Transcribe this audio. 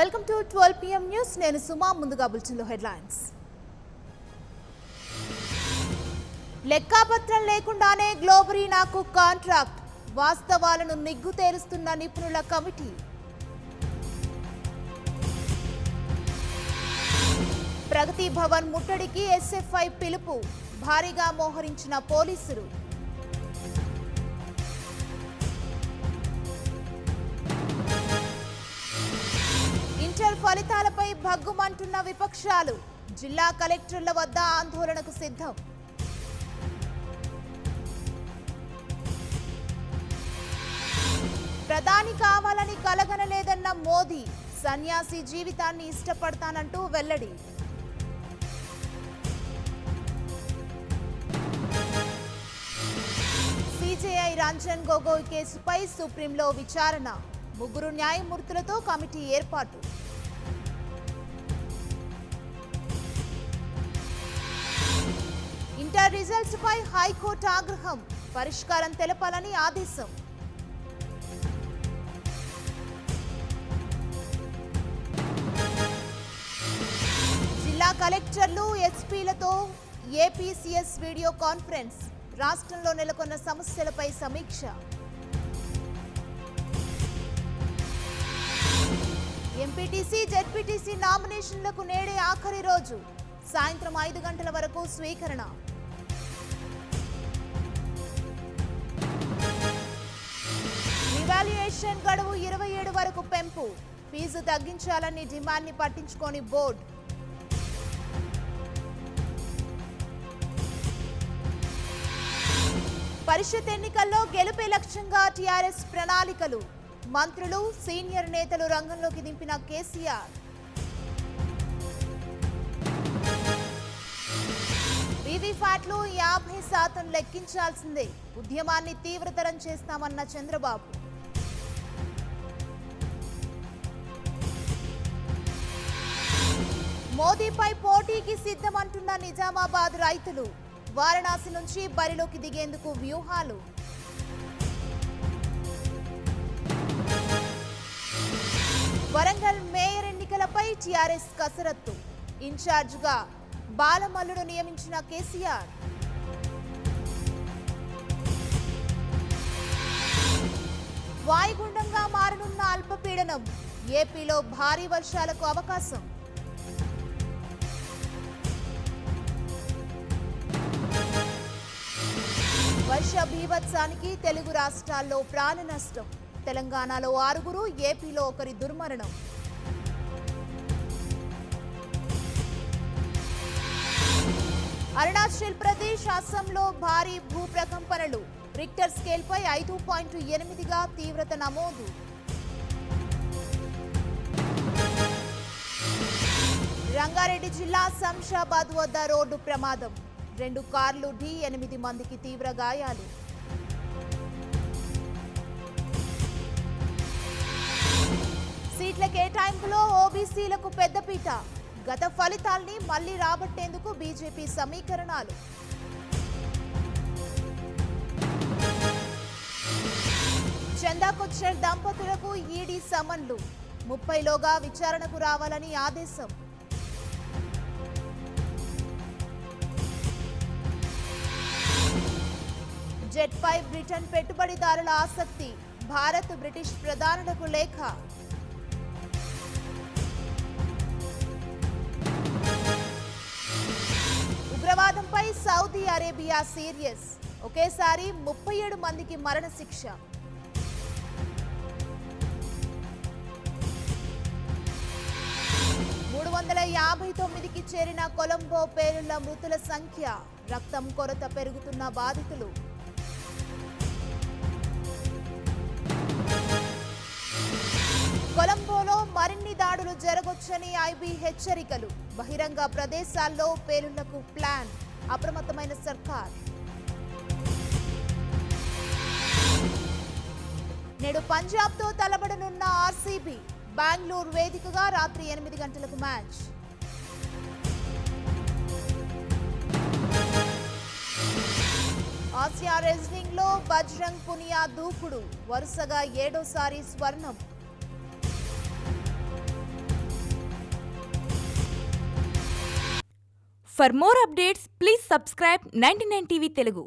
Welcome to 12 PM news. నేను సుమా. ముందుగా బులెటిన్లో హెడ్లైన్స్. లెక్కాపత్రం లేకుండానే గ్లోబరీనాకు కాంట్రాక్ట్, వాస్తవాలను నిగ్గు తేలుస్తున్న నిపుణుల కమిటీ. ప్రగతి భవన్ ముట్టడికి ఎస్ఎఫ్ఐ పిలుపు, భారీగా మోహరించిన పోలీసులు. ఇంటర్ ఫలితాలపై భగ్గుమంటున్న విపక్షాలు, జిల్లా కలెక్టర్ల వద్ద ఆందోళనకు సిద్ధం. ప్రధాని కావాలని కలగనలేదన్న మోదీ, సన్యాసి జీవితాన్ని ఇష్టపడతానంటూ వెల్లడి. సిజేఐ రంజన్ గొగోయ్ కేసుపై సుప్రీంలో విచారణ, ముగ్గురు న్యాయమూర్తులతో కమిటీ ఏర్పాటు. ఇంటర్ రిజల్ట్స్ పై హైకోర్టు ఆగ్రహం, పరిష్కారం తెలపాలని ఆదేశం. జిల్లా కలెక్టర్లు ఎస్పీలతో ఏపీసీఎస్ వీడియో కాన్ఫరెన్స్, రాష్ట్రంలో నెలకొన్న సమస్యలపై సమీక్ష. ఎంపీటీసీ జెడ్పీటీసీ నామినేషన్లకు నేడే ఆఖరి రోజు, సాయంత్రం 5 గంటల వరకు స్వీకరణ. రివాల్యుయేషన్ గడువు 27 వరకు పెంపు, ఫీజు తగ్గించాలని డిమాండ్ని పట్టించుకోని బోర్డు. పరిషత్ ఎన్నికల్లో గెలుపే లక్ష్యంగా టీఆర్ఎస్ ప్రణాళికలు, మంత్రులు సీనియర్ నేతలు రంగంలోకి దింపిన కేసీఆర్. వీవీప్యాట్లు 50% లెక్కించాల్సిందే, ఉద్యమాన్ని తీవ్రతరం చేస్తామన్న చంద్రబాబు. మోదీపై పోటీకి సిద్ధమంటున్న నిజామాబాద్ రైతులు, వారణాసి నుంచి బరిలోకి దిగేందుకు వ్యూహాలు. వరంగల్ మేయర్ ఎన్నికలపై టీఆర్ఎస్ కసరత్తు, ఇన్ఛార్జిగా బాలమల్లును నియమించిన కేసీఆర్. వాయుగుండంగా మారనున్న అల్పపీడనం, ఏపీలో భారీ వర్షాలకు అవకాశం. వర్ష బీభత్సానికి తెలుగు రాష్ట్రాల్లో ప్రాణ నష్టం, తెలంగాణలో 6, ఏపీలో 1 దుర్మరణం. అరుణాచల్ ప్రదేశ్, అస్సాంలో భారీ భూప్రకంపనలు, రిక్టర్ స్కేల్పై 5.8గా తీవ్రత నమోదు. రంగారెడ్డి జిల్లా శంషాబాద్ వద్ద రోడ్డు ప్రమాదం, 2 కార్లు ఢీ, 8 మందికి తీవ్ర గాయాలు. సీట్ల కేటాయింపులో ఓబీసీలకు పెద్దపీట, గత ఫలితాల్ని మళ్లీ రాబట్టేందుకు బీజేపీ సమీకరణాలు. చందా కొచ్చర్ దంపతులకు ఈడీ సమన్లు, 30లోగా విచారణకు రావాలని ఆదేశం. జెట్పై బ్రిటన్ పెట్టుబడిదారుల ఆసక్తి, భారత్ బ్రిటిష్ ప్రధానులకు లేఖ. ఉగ్రవాదంపై సౌదీ అరేబియా సీరియస్, ఒకేసారి 37 మందికి మరణశిక్ష. కి చేరిన కొలంబో పేలుళ్ల మృతుల సంఖ్య, రక్తం కొరత పెరుగుతున్న బాధితులు. కొలంబోలో మరిన్ని దాడులు జరగొచ్చని ఐబీ హెచ్చరికలు, బహిరంగ ప్రదేశాల్లో పేలుళ్లకు ప్లాన్, అప్రమత్తమైన సర్కార్. నేడు పంజాబ్తో తలబడనున్న ఆర్సీబీ, బెంగళూరు వేదికగా రాత్రి 8 గంటలకు మ్యాచ్. ఆసియా రెజ్లింగ్ లో బజరంగ్ పునియా దూకుడు, వరుసగా 7వ సారి స్వర్ణం. For more updates, please subscribe 99 TV Telugu.